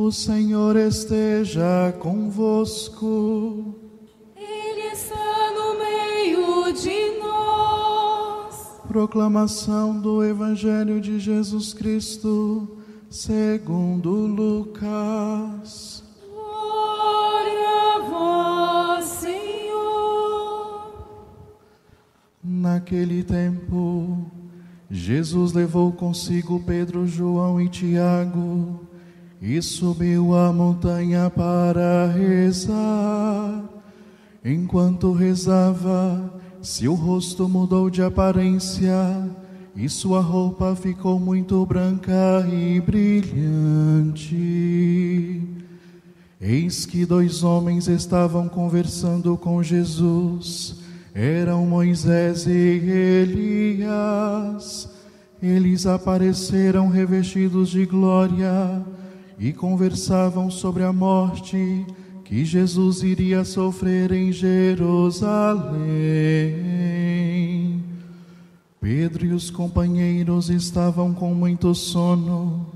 O Senhor esteja convosco. Ele está no meio de nós. Proclamação do Evangelho de Jesus Cristo, segundo Lucas. Glória a vós, Senhor. Naquele tempo, Jesus levou consigo Pedro, João e Tiago e subiu a montanha para rezar. Enquanto rezava, seu rosto mudou de aparência e sua roupa ficou muito branca e brilhante. Eis que 2 homens estavam conversando com Jesus. Eram Moisés e Elias. Eles apareceram revestidos de glória e conversavam sobre a morte que Jesus iria sofrer em Jerusalém. Pedro e os companheiros estavam com muito sono.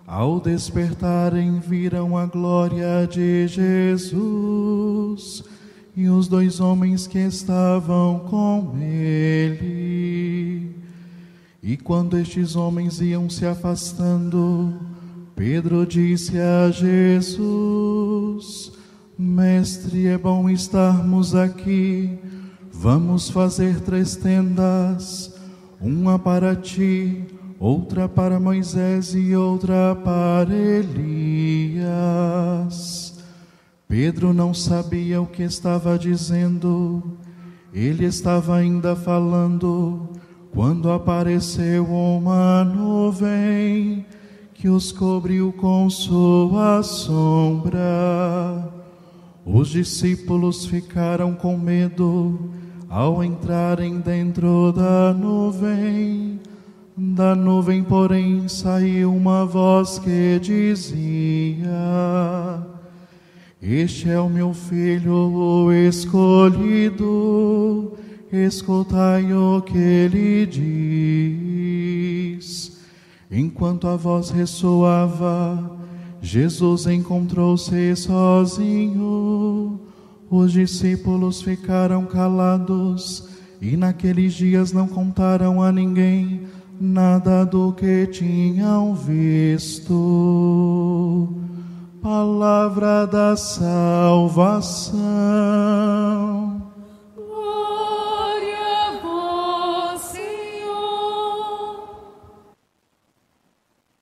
Ao despertarem, viram a glória de Jesus e os 2 homens que estavam com ele. E quando estes homens iam se afastando, Pedro disse a Jesus: Mestre, é bom estarmos aqui. Vamos fazer 3 tendas, uma para ti, outra para Moisés e outra para Elias. Pedro não sabia o que estava dizendo. Ele estava ainda falando quando apareceu uma nuvem que os cobriu com sua sombra. Os discípulos ficaram com medo ao entrarem dentro da nuvem. Da nuvem, porém, saiu uma voz que dizia: Este é o meu filho, o escolhido, escutai o que ele diz. Enquanto a voz ressoava, Jesus encontrou-se sozinho. Os discípulos ficaram calados e naqueles dias não contaram a ninguém nada do que tinham visto. Palavra da salvação.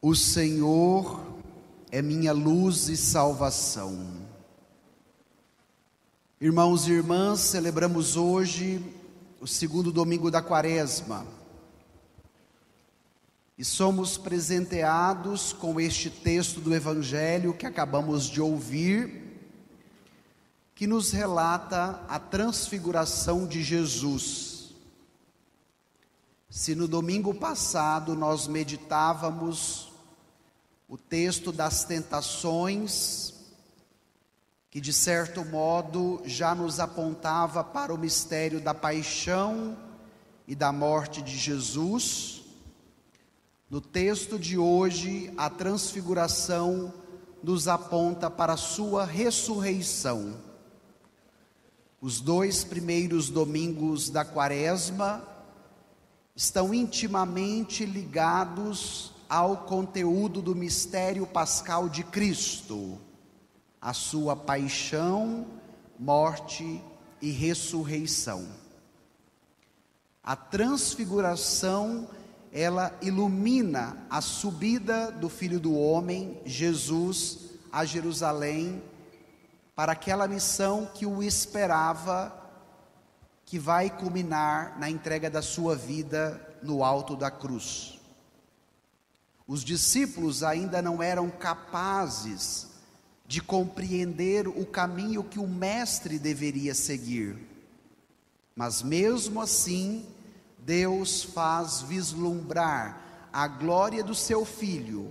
O Senhor é minha luz e salvação. Irmãos e irmãs, celebramos hoje o 2º domingo da Quaresma e somos presenteados com este texto do Evangelho que acabamos de ouvir, que nos relata a transfiguração de Jesus. Se no domingo passado nós meditávamos o texto das tentações, que de certo modo já nos apontava para o mistério da paixão e da morte de Jesus, no texto de hoje a transfiguração nos aponta para a sua ressurreição. Os 2 primeiros domingos da Quaresma estão intimamente ligados ao conteúdo do mistério pascal de Cristo, a sua paixão, morte e ressurreição. A transfiguração, ela ilumina a subida do Filho do Homem, Jesus, a Jerusalém, para aquela missão que o esperava, que vai culminar na entrega da sua vida no alto da cruz. Os discípulos ainda não eram capazes de compreender o caminho que o Mestre deveria seguir. Mas mesmo assim, Deus faz vislumbrar a glória do seu Filho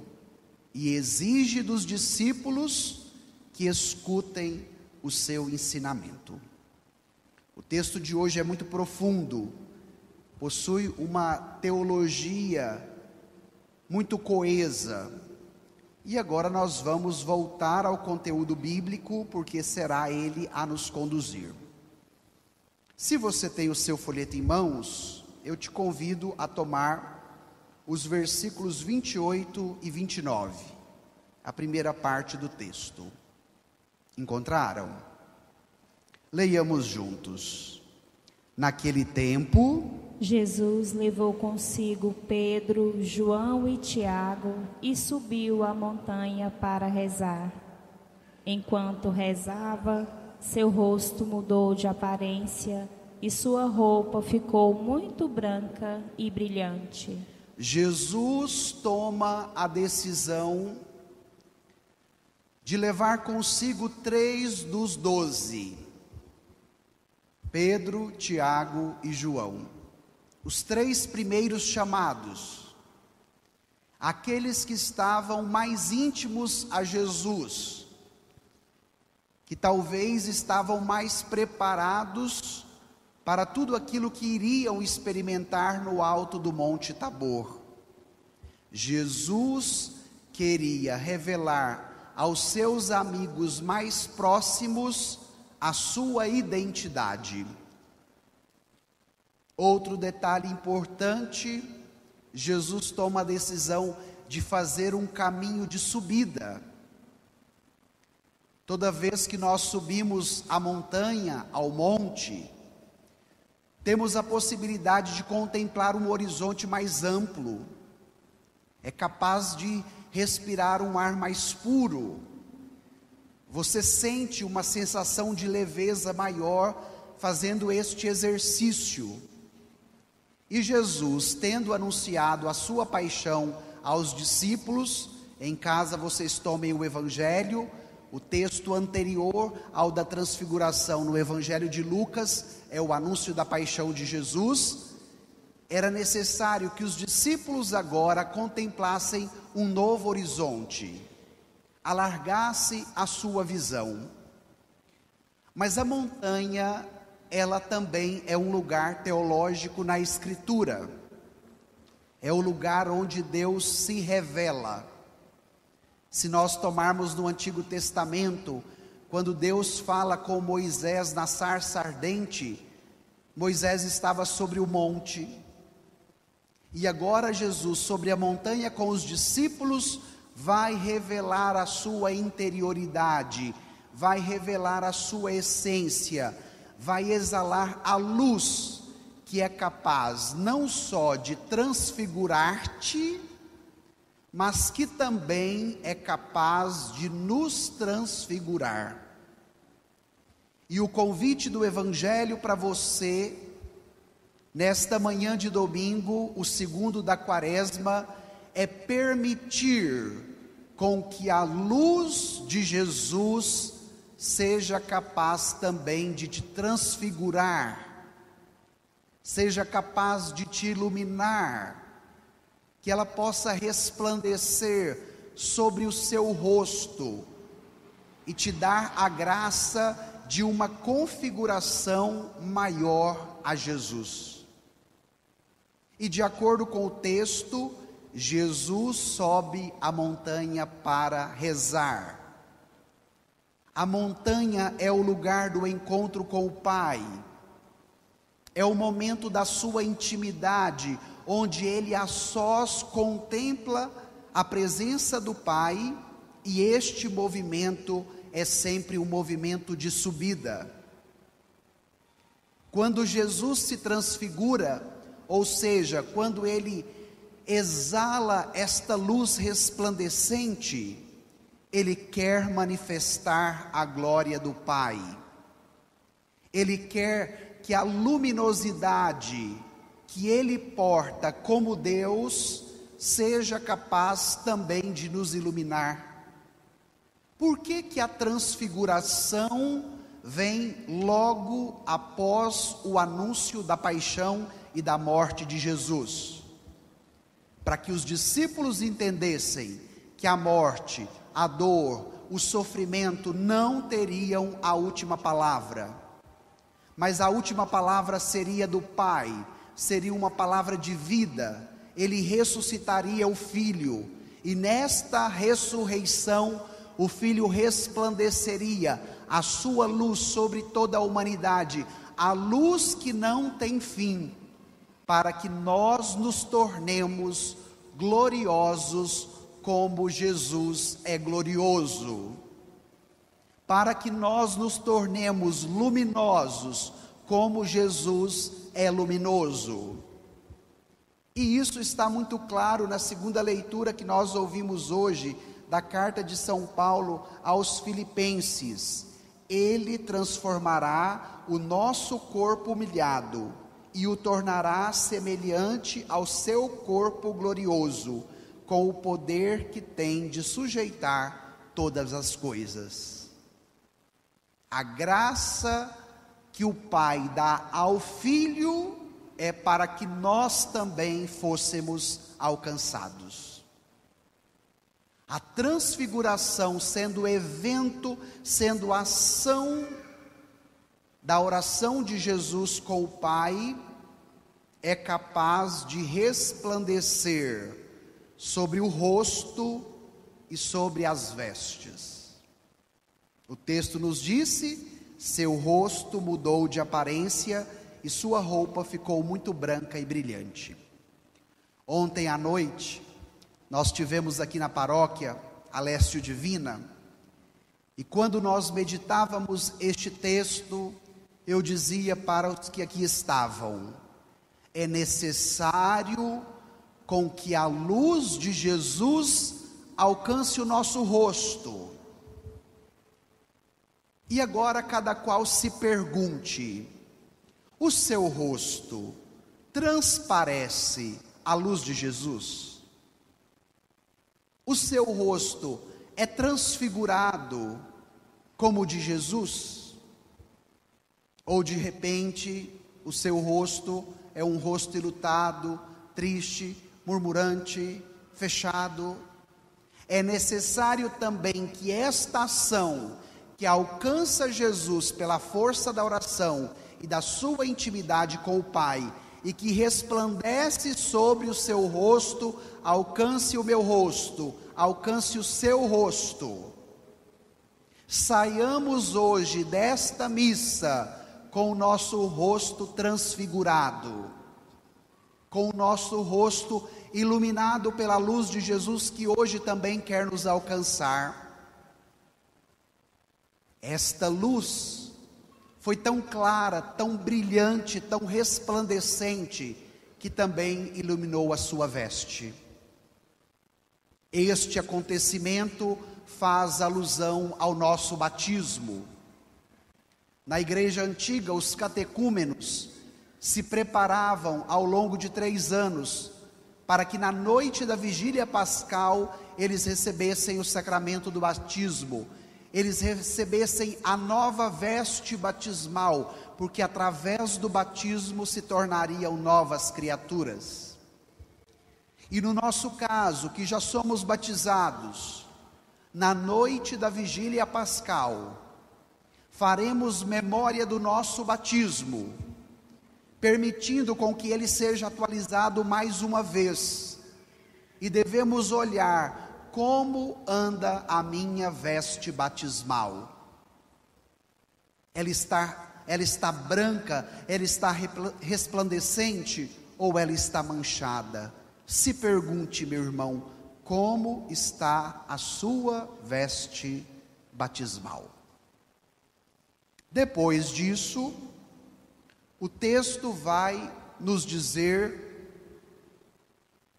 e exige dos discípulos que escutem o seu ensinamento. O texto de hoje é muito profundo, possui uma teologia muito coesa, E agora nós vamos voltar ao conteúdo bíblico, porque será ele a nos conduzir. Se você tem o seu folheto em mãos, eu te convido a tomar os versículos 28 e 29, a primeira parte do texto. Encontraram? Leiamos juntos. Naquele tempo, Jesus levou consigo Pedro, João e Tiago e subiu a montanha para rezar. Enquanto rezava, seu rosto mudou de aparência e sua roupa ficou muito branca e brilhante. Jesus toma a decisão de levar consigo 3 dos 12, Pedro, Tiago e João. Os 3 primeiros chamados, aqueles que estavam mais íntimos a Jesus, que talvez estavam mais preparados para tudo aquilo que iriam experimentar no alto do Monte Tabor. Jesus queria revelar aos seus amigos mais próximos a sua identidade. Outro detalhe importante, Jesus toma a decisão de fazer um caminho de subida. Toda vez que nós subimos a montanha, ao monte, temos a possibilidade de contemplar um horizonte mais amplo. É capaz de respirar um ar mais puro. Você sente uma sensação de leveza maior fazendo este exercício. E Jesus, tendo anunciado a sua paixão aos discípulos, em casa vocês tomem o Evangelho, o texto anterior ao da transfiguração no Evangelho de Lucas, é o anúncio da paixão de Jesus. Era necessário que os discípulos agora contemplassem um novo horizonte, alargasse a sua visão. Mas a montanha, ela também é um lugar teológico na Escritura. É o lugar onde Deus se revela. Se nós tomarmos no Antigo Testamento, quando Deus fala com Moisés na sarça ardente, Moisés estava sobre o monte. E agora Jesus, sobre a montanha com os discípulos, vai revelar a sua interioridade, vai revelar a sua essência, vai exalar a luz que é capaz não só de transfigurar-te, mas que também é capaz de nos transfigurar. E o convite do Evangelho para você, nesta manhã de domingo, o segundo da Quaresma, é permitir com que a luz de Jesus seja capaz também de te transfigurar, seja capaz de te iluminar, que ela possa resplandecer sobre o seu rosto e te dar a graça de uma configuração maior a Jesus. E de acordo com o texto, Jesus sobe a montanha para rezar. A montanha é o lugar do encontro com o Pai, é o momento da sua intimidade, onde ele a sós contempla a presença do Pai, e este movimento é sempre um movimento de subida. Quando Jesus se transfigura, ou seja, quando ele exala esta luz resplandecente, ele quer manifestar a glória do Pai. Ele quer que a luminosidade que ele porta como Deus seja capaz também de nos iluminar. Por que que a transfiguração vem logo após o anúncio da paixão e da morte de Jesus? Para que os discípulos entendessem que a morte, a dor, o sofrimento não teriam a última palavra, mas a última palavra seria do Pai, seria uma palavra de vida. Ele ressuscitaria o Filho, e nesta ressurreição o Filho resplandeceria a sua luz sobre toda a humanidade, a luz que não tem fim, para que nós nos tornemos gloriosos como Jesus é glorioso, para que nós nos tornemos luminosos como Jesus é luminoso. E isso está muito claro na segunda leitura que nós ouvimos hoje, da carta de São Paulo aos Filipenses. Ele transformará o nosso corpo humilhado e o tornará semelhante ao seu corpo glorioso, com o poder que tem de sujeitar todas as coisas. A graça que o Pai dá ao Filho é para que nós também fôssemos alcançados. A transfiguração, sendo evento, sendo ação da oração de Jesus com o Pai, é capaz de resplandecer sobre o rosto e sobre as vestes. O texto nos disse: seu rosto mudou de aparência e sua roupa ficou muito branca e brilhante. Ontem à noite, nós tivemos aqui na paróquia a Lécio Divina, e quando nós meditávamos este texto, eu dizia para os que aqui estavam: é necessário com que a luz de Jesus alcance o nosso rosto. E agora cada qual se pergunte: o seu rosto transparece a luz de Jesus? O seu rosto é transfigurado como o de Jesus? Ou de repente o seu rosto é um rosto enlutado, triste, murmurante, fechado? É necessário também que esta ação que alcança Jesus pela força da oração e da sua intimidade com o Pai, e que resplandece sobre o seu rosto, alcance o meu rosto, alcance o seu rosto. Saiamos hoje desta missa com o nosso rosto transfigurado, com o nosso rosto iluminado pela luz de Jesus, que hoje também quer nos alcançar. Esta luz foi tão clara, tão brilhante, tão resplandecente, que também iluminou a sua veste. Este acontecimento faz alusão ao nosso batismo. Na igreja antiga, os catecúmenos se preparavam ao longo de 3 anos, para que na noite da vigília pascal, eles recebessem o sacramento do batismo, eles recebessem a nova veste batismal, porque através do batismo se tornariam novas criaturas. E no nosso caso, que já somos batizados, na noite da vigília pascal, faremos memória do nosso batismo, permitindo com que ele seja atualizado mais uma vez, e devemos olhar como anda a minha veste batismal. Ela está branca, ela está resplandecente, ou ela está manchada? Se pergunte, meu irmão, como está a sua veste batismal? Depois disso, o texto vai nos dizer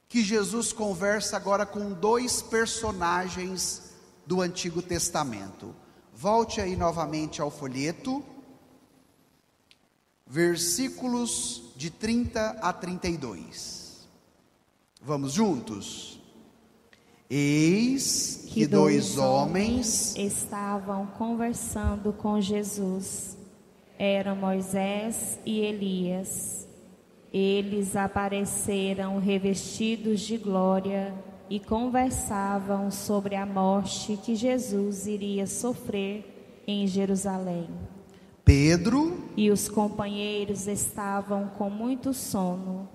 que Jesus conversa agora com 2 personagens do Antigo Testamento. Volte aí novamente ao folheto, versículos de 30 a 32. Vamos juntos? Eis que 2 homens estavam conversando com Jesus. Eram Moisés e Elias. Eles apareceram revestidos de glória e conversavam sobre a morte que Jesus iria sofrer em Jerusalém. Pedro e os companheiros estavam com muito sono.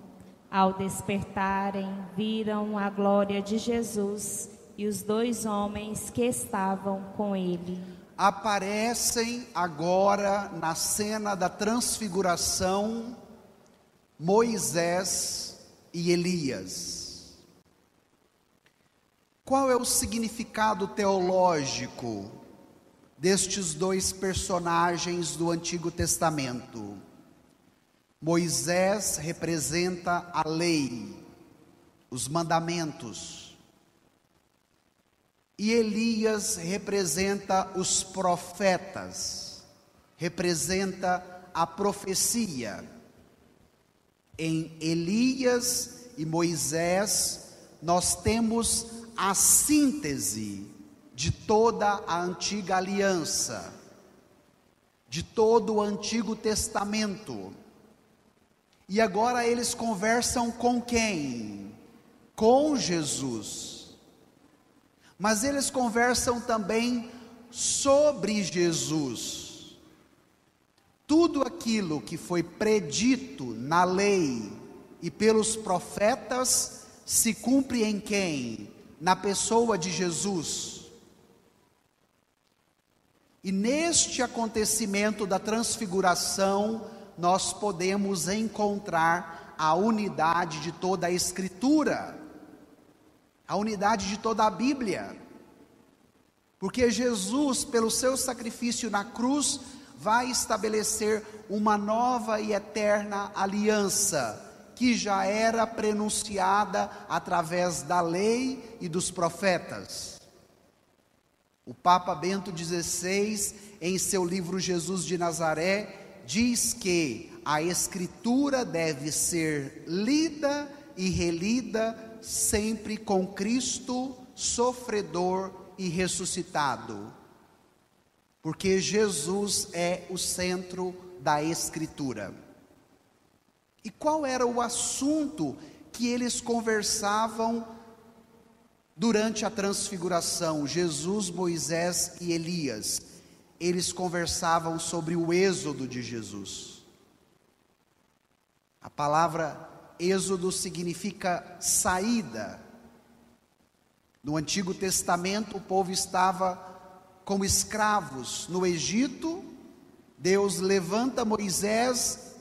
Ao despertarem, viram a glória de Jesus e os 2 homens que estavam com ele. Aparecem agora na cena da transfiguração Moisés e Elias. Qual é o significado teológico destes 2 personagens do Antigo Testamento? Moisés representa a lei, os mandamentos, e Elias representa os profetas, representa a profecia. Em Elias e Moisés, nós temos a síntese de toda a antiga aliança, de todo o Antigo Testamento. E agora eles conversam com quem? Com Jesus. Mas eles conversam também sobre Jesus. Tudo aquilo que foi predito na lei e pelos profetas se cumpre em quem? Na pessoa de Jesus. E neste acontecimento da transfiguração, nós podemos encontrar a unidade de toda a Escritura, a unidade de toda a Bíblia, porque Jesus, pelo seu sacrifício na cruz, vai estabelecer uma nova e eterna aliança, que já era prenunciada através da lei e dos profetas. O Papa Bento XVI, em seu livro Jesus de Nazaré, diz que a Escritura deve ser lida e relida sempre com Cristo sofredor e ressuscitado, porque Jesus é o centro da Escritura. E qual era o assunto que eles conversavam durante a transfiguração? Jesus, Moisés e Elias. Eles conversavam sobre o êxodo de Jesus. A palavra êxodo significa saída. No Antigo Testamento, o povo estava como escravos no Egito. Deus levanta Moisés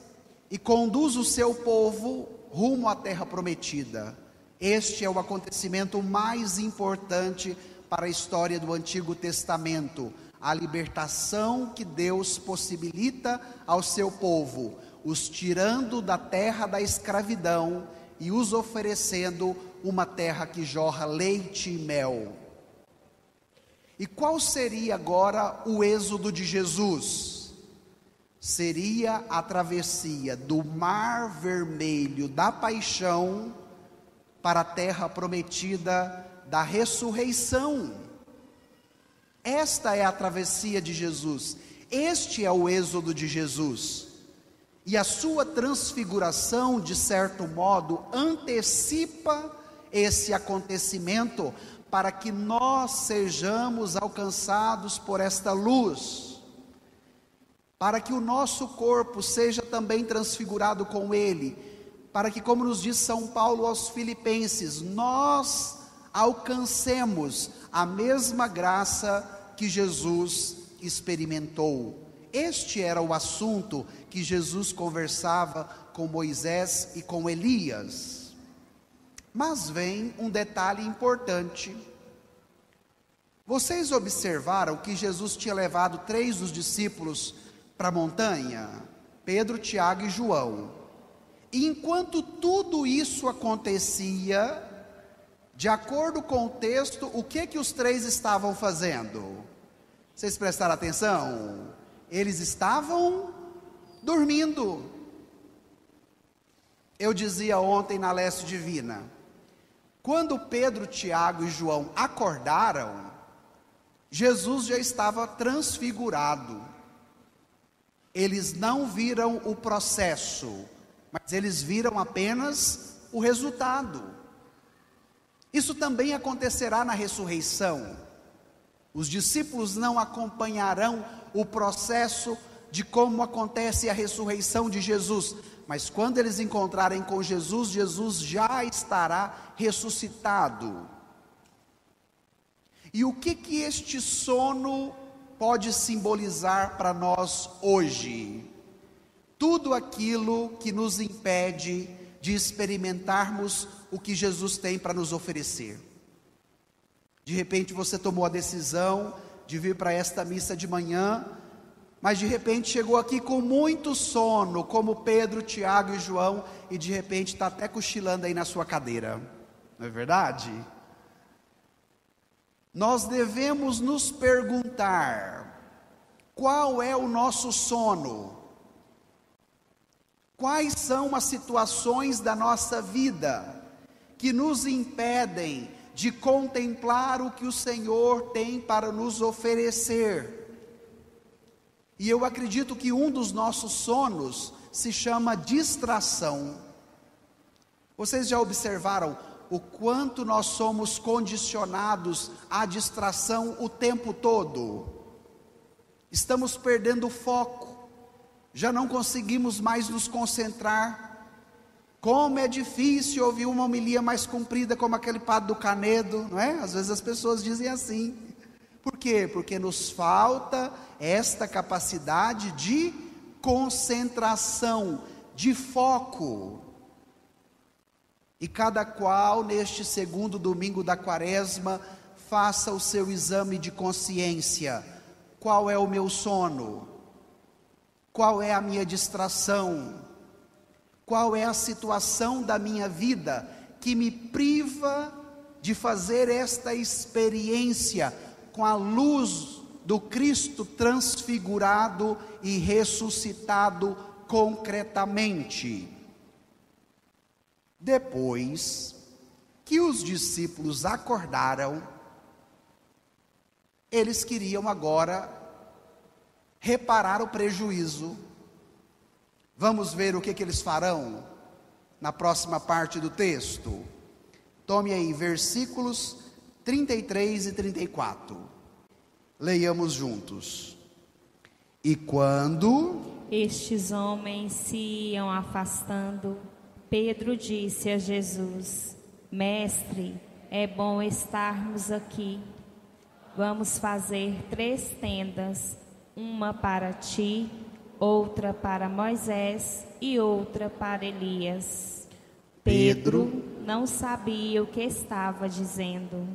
e conduz o seu povo rumo à terra prometida. Este é o acontecimento mais importante para a história do Antigo Testamento. A libertação que Deus possibilita ao seu povo, os tirando da terra da escravidão e os oferecendo uma terra que jorra leite e mel. E qual seria agora o êxodo de Jesus? Seria a travessia do Mar Vermelho da paixão para a terra prometida da ressurreição. Esta é a travessia de Jesus, este é o êxodo de Jesus, e a sua transfiguração, de certo modo, antecipa esse acontecimento, para que nós sejamos alcançados por esta luz, para que o nosso corpo seja também transfigurado com ele, para que, como nos diz São Paulo aos Filipenses, nós alcancemos a mesma graça que Jesus experimentou. Este era o assunto que Jesus conversava com Moisés e com Elias. Mas vem um detalhe importante. Vocês observaram que Jesus tinha levado 3 dos discípulos para a montanha? Pedro, Tiago e João. E enquanto tudo isso acontecia, de acordo com o texto, o que os 3 estavam fazendo? Vocês prestaram atenção? Eles estavam dormindo. Eu dizia ontem na Leste Divina, quando Pedro, Tiago e João acordaram, Jesus já estava transfigurado. Eles não viram o processo, mas eles viram apenas o resultado. Isso também acontecerá na ressurreição. Os discípulos não acompanharão o processo de como acontece a ressurreição de Jesus, mas quando eles encontrarem com Jesus, Jesus já estará ressuscitado. E o que este sono pode simbolizar para nós hoje? Tudo aquilo que nos impede de experimentarmos o que Jesus tem para nos oferecer. De repente você tomou a decisão de vir para esta missa de manhã, mas de repente chegou aqui com muito sono, como Pedro, Tiago e João, e de repente está até cochilando aí na sua cadeira, não é verdade? Nós devemos nos perguntar, qual é o nosso sono? Quais são as situações da nossa vida que nos impedem de contemplar o que o Senhor tem para nos oferecer? E eu acredito que um dos nossos sonos se chama distração. Vocês já observaram o quanto nós somos condicionados à distração o tempo todo? Estamos perdendo o foco, já não conseguimos mais nos concentrar. Como é difícil ouvir uma homilia mais comprida como aquele padre do Canedo, não é? Às vezes as pessoas dizem assim. Por quê? Porque nos falta esta capacidade de concentração, de foco. E cada qual neste segundo domingo da Quaresma faça o seu exame de consciência. Qual é o meu sono? Qual é a minha distração? Qual é a situação da minha vida que me priva de fazer esta experiência com a luz do Cristo transfigurado e ressuscitado concretamente? Depois que os discípulos acordaram, eles queriam agora reparar o prejuízo. Vamos ver o que eles farão na próxima parte do texto. Tome aí versículos 33 e 34. Leiamos juntos. E quando estes homens se iam afastando, Pedro disse a Jesus: Mestre, é bom estarmos aqui. Vamos fazer 3 tendas, uma para ti, outra para Moisés e outra para Elias. Pedro não sabia o que estava dizendo.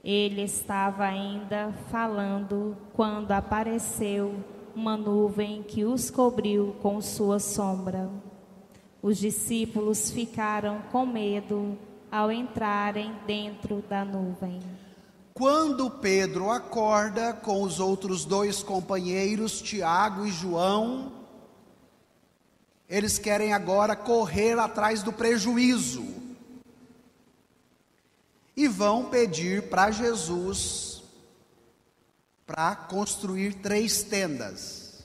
Ele estava ainda falando quando apareceu uma nuvem que os cobriu com sua sombra. Os discípulos ficaram com medo ao entrarem dentro da nuvem. Quando Pedro acorda com os outros 2 companheiros, Tiago e João, eles querem agora correr atrás do prejuízo e vão pedir para Jesus para construir 3 tendas.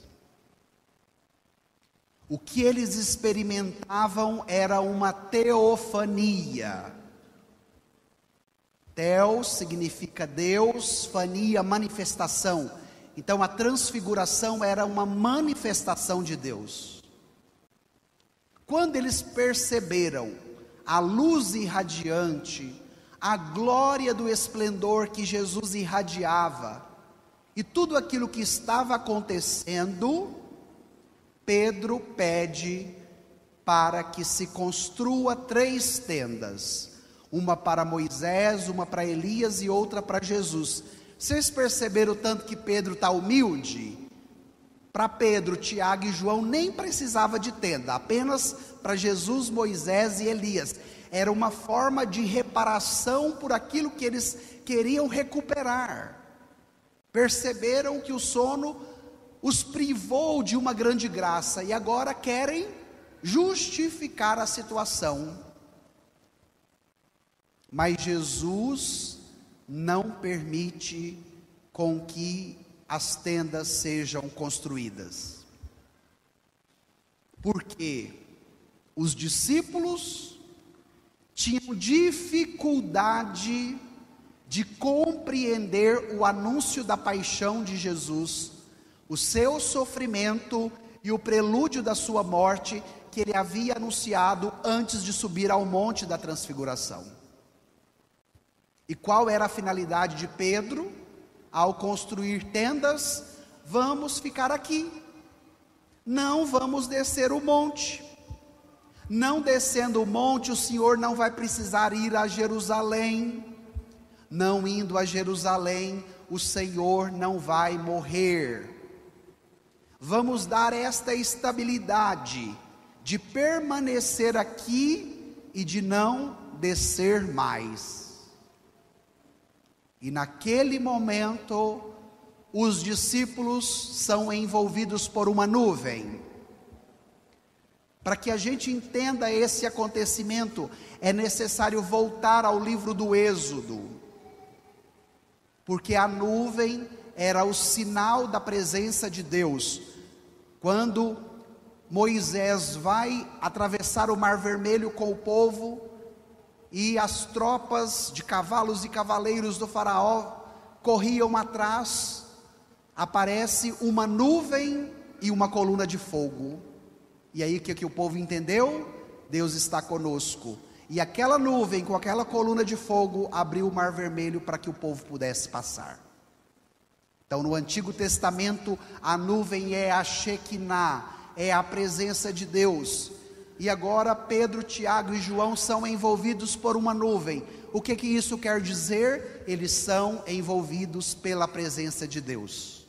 O que eles experimentavam era uma teofania. Theo significa Deus, fania, manifestação. Então a transfiguração era uma manifestação de Deus. Quando eles perceberam a luz irradiante, a glória do esplendor que Jesus irradiava, e tudo aquilo que estava acontecendo, Pedro pede para que se construa 3 tendas, uma para Moisés, uma para Elias e outra para Jesus. Vocês perceberam o tanto que Pedro está humilde? Para Pedro, Tiago e João nem precisava de tenda, apenas para Jesus, Moisés e Elias. Era uma forma de reparação por aquilo que eles queriam recuperar. Perceberam que o sono os privou de uma grande graça e agora querem justificar a situação. Mas Jesus não permite com que as tendas sejam construídas. Porque os discípulos tinham dificuldade de compreender o anúncio da paixão de Jesus, o seu sofrimento e o prelúdio da sua morte, que ele havia anunciado antes de subir ao monte da transfiguração. E qual era a finalidade de Pedro ao construir tendas? Vamos ficar aqui, não vamos descer o monte. Não descendo o monte, o Senhor não vai precisar ir a Jerusalém. Não indo a Jerusalém, o Senhor não vai morrer. Vamos dar esta estabilidade de permanecer aqui e de não descer mais. E naquele momento, os discípulos são envolvidos por uma nuvem. Para que a gente entenda esse acontecimento, é necessário voltar ao livro do Êxodo, porque a nuvem era o sinal da presença de Deus. Quando Moisés vai atravessar o Mar Vermelho com o povo, e as tropas de cavalos e cavaleiros do faraó corriam atrás, aparece uma nuvem e uma coluna de fogo. E aí o que o povo entendeu? Deus está conosco. E aquela nuvem com aquela coluna de fogo abriu o Mar Vermelho para que o povo pudesse passar. Então no Antigo Testamento a nuvem é a Shekinah, é a presença de Deus. E agora Pedro, Tiago e João são envolvidos por uma nuvem. O que isso quer dizer? Eles são envolvidos pela presença de Deus.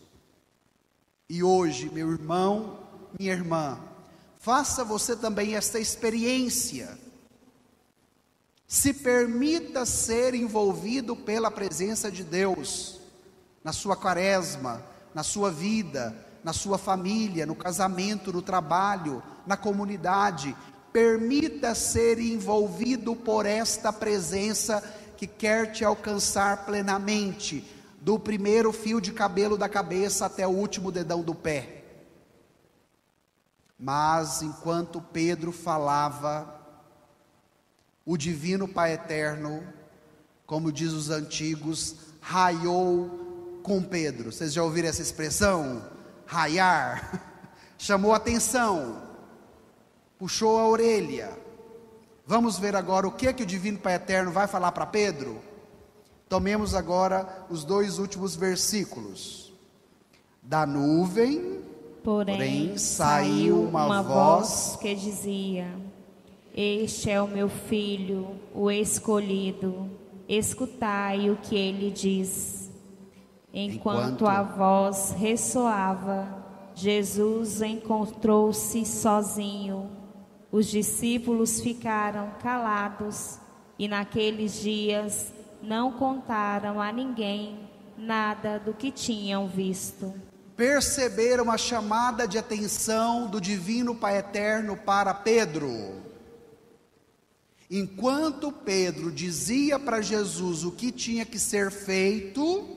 E hoje, meu irmão, minha irmã, faça você também esta experiência. Se permita ser envolvido pela presença de Deus, na sua quaresma, na sua vida, na sua família, no casamento, no trabalho, na comunidade. Permita ser envolvido por esta presença que quer te alcançar plenamente, do primeiro fio de cabelo da cabeça até o último dedão do pé. Mas enquanto Pedro falava, o divino Pai Eterno, como diz os antigos, raiou com Pedro. Vocês já ouviram essa expressão? Raiar. Chamou atenção, puxou a orelha. Vamos ver agora o que o divino Pai Eterno vai falar para Pedro? Tomemos agora os 2 últimos versículos. Da nuvem, porém saiu uma voz que dizia: Este é o meu filho, o escolhido, escutai o que ele diz. Enquanto a voz ressoava, Jesus encontrou-se sozinho. Os discípulos ficaram calados e naqueles dias não contaram a ninguém nada do que tinham visto. Perceberam a chamada de atenção do divino Pai Eterno para Pedro. Enquanto Pedro dizia para Jesus o que tinha que ser feito,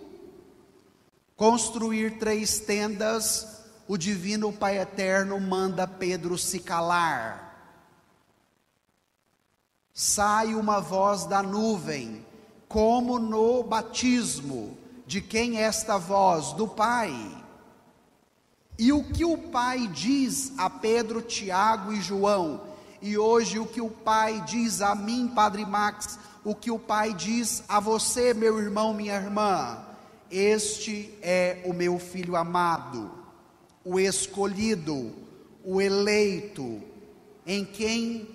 construir 3 tendas, o divino Pai Eterno manda Pedro se calar. Sai uma voz da nuvem, como no batismo. De quem é esta voz? Do Pai. E o que o Pai diz a Pedro, Tiago e João, e hoje o que o Pai diz a mim, Padre Max, o que o Pai diz a você, meu irmão, minha irmã: este é o meu filho amado, o escolhido, o eleito, em quem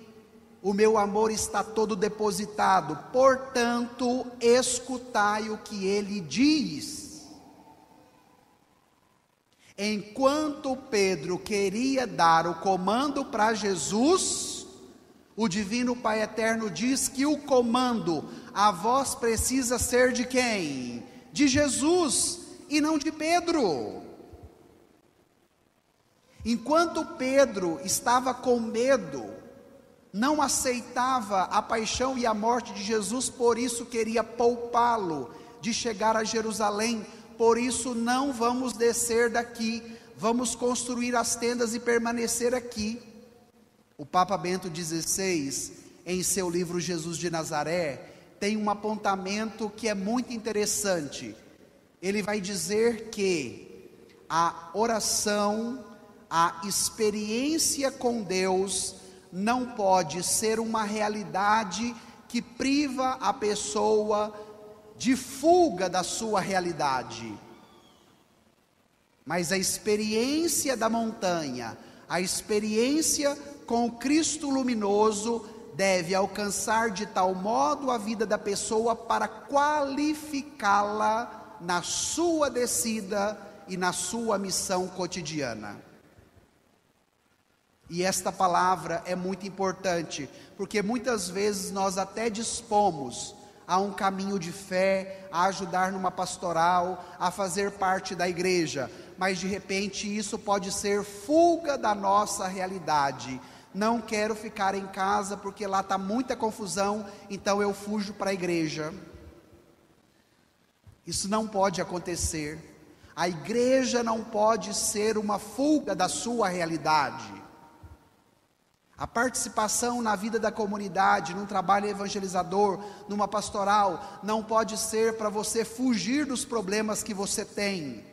o meu amor está todo depositado. Portanto, escutai o que ele diz. Enquanto Pedro queria dar o comando para Jesus, o divino Pai Eterno diz que o comando, a voz precisa ser de quem? De Jesus e não de Pedro. Enquanto Pedro estava com medo, não aceitava a paixão e a morte de Jesus, por isso queria poupá-lo de chegar a Jerusalém. Por isso não vamos descer daqui, vamos construir as tendas e permanecer aqui. O Papa Bento XVI, em seu livro Jesus de Nazaré, tem um apontamento que é muito interessante. Ele vai dizer que a oração, a experiência com Deus não pode ser uma realidade que priva a pessoa de fuga da sua realidade. Mas a experiência da montanha, a experiência com o Cristo luminoso deve alcançar de tal modo a vida da pessoa para qualificá-la na sua descida e na sua missão cotidiana. E esta palavra é muito importante, porque muitas vezes nós até dispomos a um caminho de fé, a ajudar numa pastoral, a fazer parte da igreja, mas de repente isso pode ser fuga da nossa realidade. Não quero ficar em casa porque lá está muita confusão, então eu fujo para a igreja. Isso não pode acontecer. A igreja não pode ser uma fuga da sua realidade. A participação na vida da comunidade, num trabalho evangelizador, numa pastoral, não pode ser para você fugir dos problemas que você tem.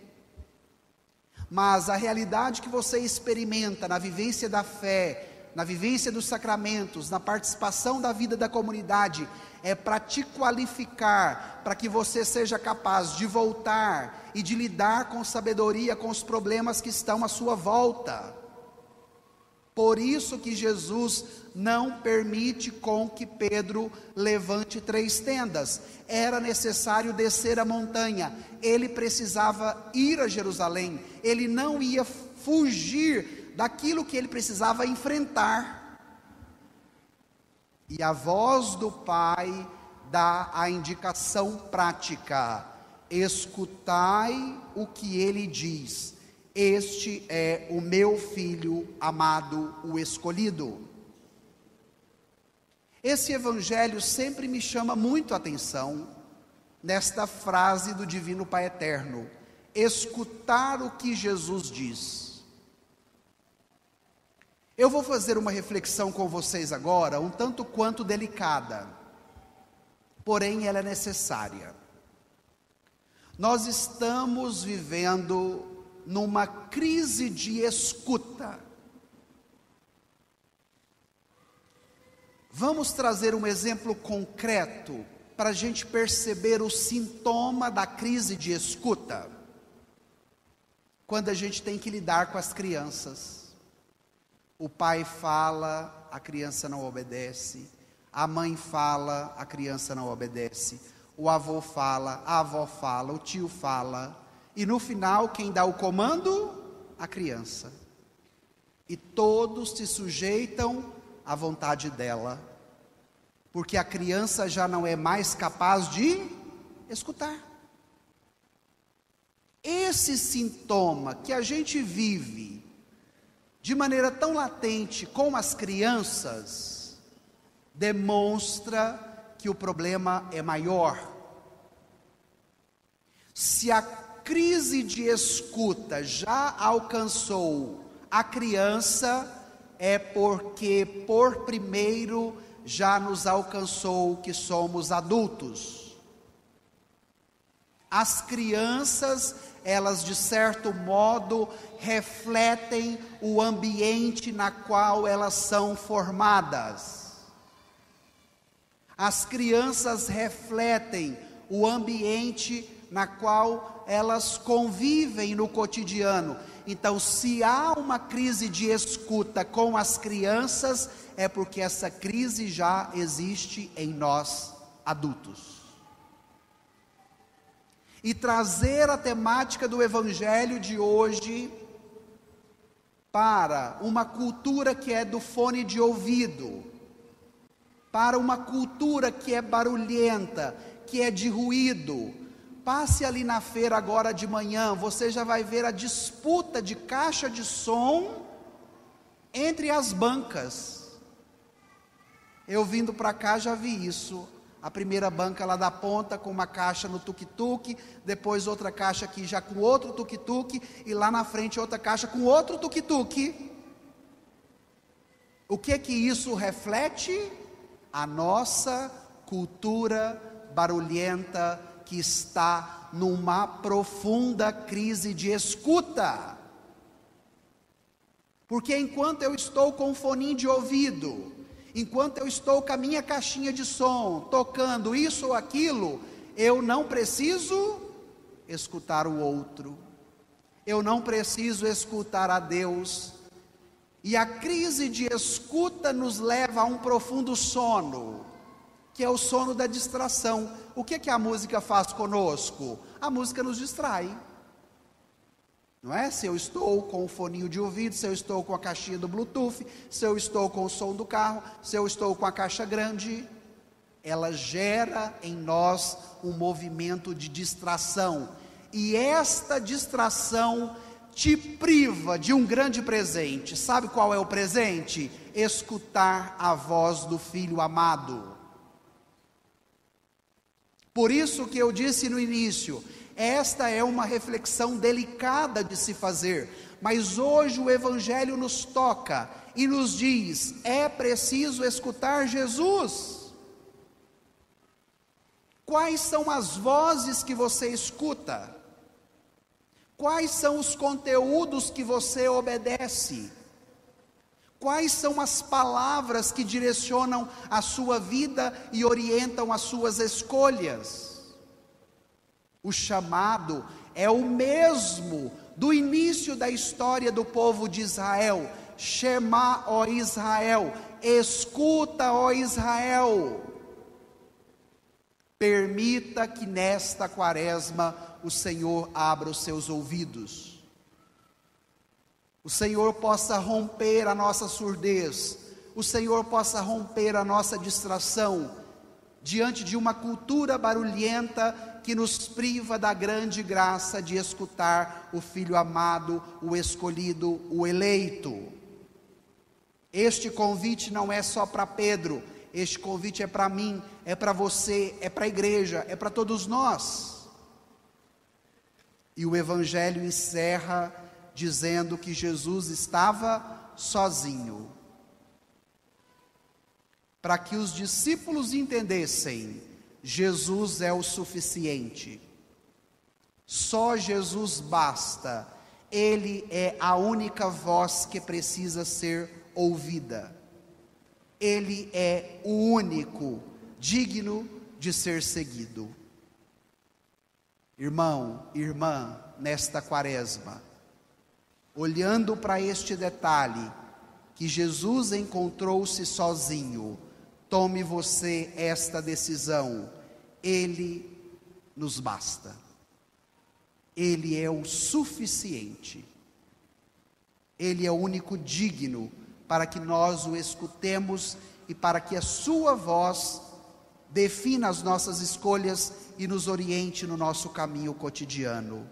Mas a realidade que você experimenta na vivência da fé, na vivência dos sacramentos, na participação da vida da comunidade, é para te qualificar, para que você seja capaz de voltar e de lidar com sabedoria com os problemas que estão à sua volta. Por isso que Jesus não permite com que Pedro levante 3 tendas. Era necessário descer a montanha, ele precisava ir a Jerusalém, ele não ia fugir daquilo que ele precisava enfrentar. E a voz do Pai dá a indicação prática: escutai o que ele diz. Este é o meu filho amado, o escolhido. Esse evangelho sempre me chama muito a atenção, nesta frase do Divino Pai Eterno: escutar o que Jesus diz. Eu vou fazer uma reflexão com vocês agora, um tanto quanto delicada, porém ela é necessária. Nós estamos vivendo numa crise de escuta. Vamos trazer um exemplo concreto para a gente perceber o sintoma da crise de escuta. Quando a gente tem que lidar com as crianças, o pai fala, a criança não obedece, a mãe fala, a criança não obedece, o avô fala, a avó fala, o tio fala, e no final quem dá o comando? A criança. E todos se sujeitam à vontade dela, porque a criança já não é mais capaz de escutar. Esse sintoma que a gente vive de maneira tão latente com as crianças, demonstra que o problema é maior. Se a crise de escuta já alcançou a criança, é porque por primeiro já nos alcançou que somos adultos. As crianças, elas de certo modo refletem o ambiente na qual elas são formadas. As crianças refletem o ambiente na qual elas convivem no cotidiano. Então, se há uma crise de escuta com as crianças, é porque essa crise já existe em nós adultos. E trazer a temática do evangelho de hoje para uma cultura que é do fone de ouvido, para uma cultura que é barulhenta, que é de ruído. Passe ali na feira agora de manhã, você já vai ver a disputa de caixa de som entre as bancas. Eu vindo para cá já vi isso. A primeira banca lá da ponta com uma caixa no tuk-tuk, depois outra caixa aqui já com outro tuk-tuk, e lá na frente outra caixa com outro tuk-tuk. O que isso reflete? A nossa cultura barulhenta que está numa profunda crise de escuta. Porque enquanto eu estou com um foninho de ouvido, enquanto eu estou com a minha caixinha de som, tocando isso ou aquilo, eu não preciso escutar o outro, eu não preciso escutar a Deus. E a crise de escuta nos leva a um profundo sono, que é o sono da distração. O que a música faz conosco? A música nos distrai, não é? Se eu estou com o foninho de ouvido, se eu estou com a caixinha do Bluetooth, se eu estou com o som do carro, se eu estou com a caixa grande, ela gera em nós um movimento de distração, e esta distração te priva de um grande presente. Sabe qual é o presente? Escutar a voz do Filho amado. Por isso que eu disse no início, esta é uma reflexão delicada de se fazer, mas hoje o Evangelho nos toca e nos diz: é preciso escutar Jesus. Quais são as vozes que você escuta? Quais são os conteúdos que você obedece? Quais são as palavras que direcionam a sua vida e orientam as suas escolhas? O chamado é o mesmo do início da história do povo de Israel. Shema, ó Israel, escuta, ó Israel. Permita que nesta quaresma o Senhor abra os seus ouvidos. O Senhor possa romper a nossa surdez, o Senhor possa romper a nossa distração, diante de uma cultura barulhenta que nos priva da grande graça de escutar o Filho amado, o escolhido, o eleito. Este convite não é só para Pedro, este convite é para mim, é para você, é para a igreja, é para todos nós. E o Evangelho encerra dizendo que Jesus estava sozinho. Para que os discípulos entendessem, Jesus é o suficiente. Só Jesus basta. Ele é a única voz que precisa ser ouvida. Ele é o único digno de ser seguido. Irmão, irmã, nesta quaresma, olhando para este detalhe, que Jesus encontrou-se sozinho, tome você esta decisão: Ele nos basta, Ele é o suficiente, Ele é o único digno para que nós o escutemos e para que a sua voz defina as nossas escolhas e nos oriente no nosso caminho cotidiano.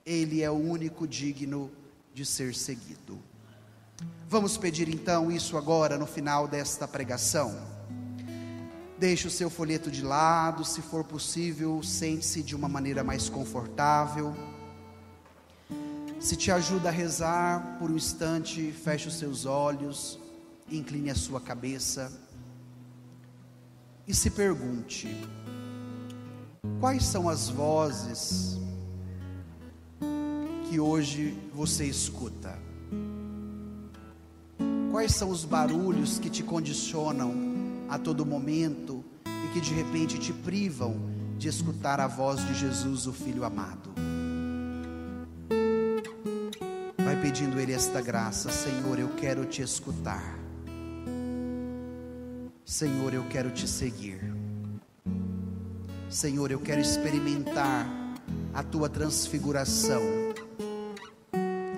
Ele é o único digno de ser seguido. Vamos pedir então isso agora no final desta pregação. Deixe o seu folheto de lado, se for possível, sente-se de uma maneira mais confortável. Se te ajuda a rezar, por um instante, feche os seus olhos, incline a sua cabeça e se pergunte: quais são as vozes que hoje você escuta? Quais são os barulhos que te condicionam a todo momento e que de repente te privam de escutar a voz de Jesus, o Filho amado? Vai pedindo Ele esta graça: Senhor, eu quero te escutar. Senhor, eu quero te seguir. Senhor, eu quero experimentar a tua transfiguração,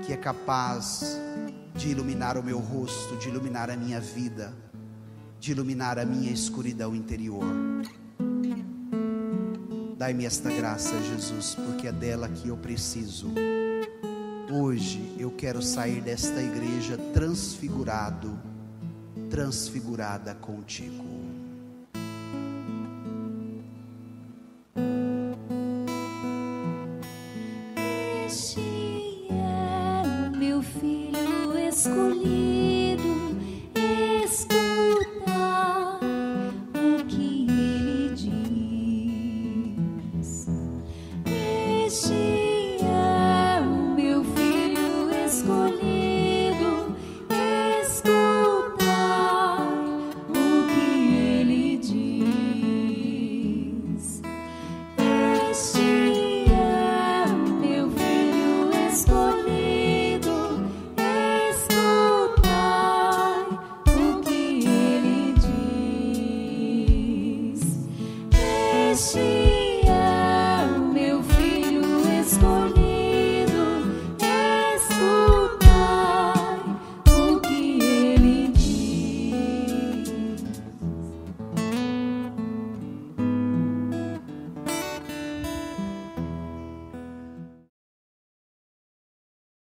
que é capaz de iluminar o meu rosto, de iluminar a minha vida, de iluminar a minha escuridão interior. Dai-me esta graça, Jesus, porque é dela que eu preciso. Hoje eu quero sair desta igreja transfigurado, transfigurada contigo. Este é o meu filho escolhido, escuta o que ele diz. castigo.